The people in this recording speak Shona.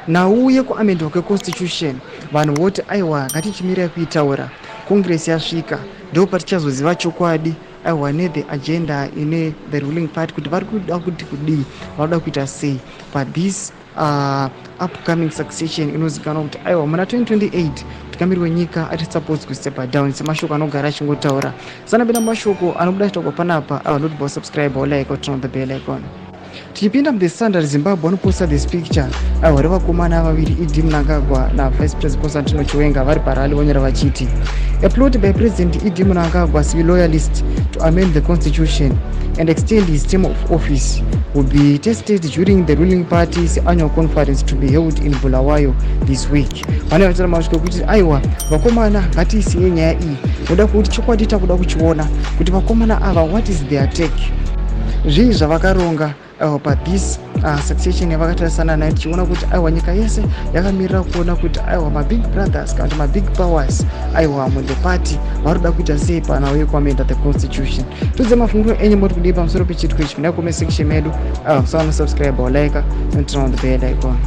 nauye kuamendwa kweconstitution vanhu voti aiwa ngatichimirai kuitaura congress yasvika ndo patichazoziva chokwadi aiwa nethe agenda ine the ruling party kuti vari kuda kuti kudii vanoda kuita sei pathis upcoming succession inozikanwa kuti aiwa muna 2028 mutungamiri wenyika ati-supposed kustepa down semashoko anogara achingotaura sanapinda mashoko anobuda chitauka panapa not about subscribe or like or turn on the bell icon. Tichipinda mu The Standard, Zimbabwe vanoposta this picture vari vakomana vaviri Idi Mnangagwa navice president Constantino Chiwenga vari parali vonyora vachiti a plot by President Idi Mnangagwa civil loyalist to amend the constitution and extend his term of office will be tested during the ruling party's annual conference to be held in Bulawayo this week. Vane vachira mashoko kuti aiwa vakomana ngatiisiye nyaya iyi kuda kuti chokwadi takuda kuchiona kuti vakomana ava what is their take zvii zvavakaronga pathis succession yavakatarisana nayo tichiona kuti aiwa nyika yese yakamirira kuona kuti aiwa mabig brothers kana kuti mabig powers aiwa munthe party varikuda kuita sei panauye kuamenda the constitution. Tudze mafunguro enyu moti kudii pamusoro pechitiko ichi kuna comment section medu. Usaona subscribe or like and turn on the bell icon.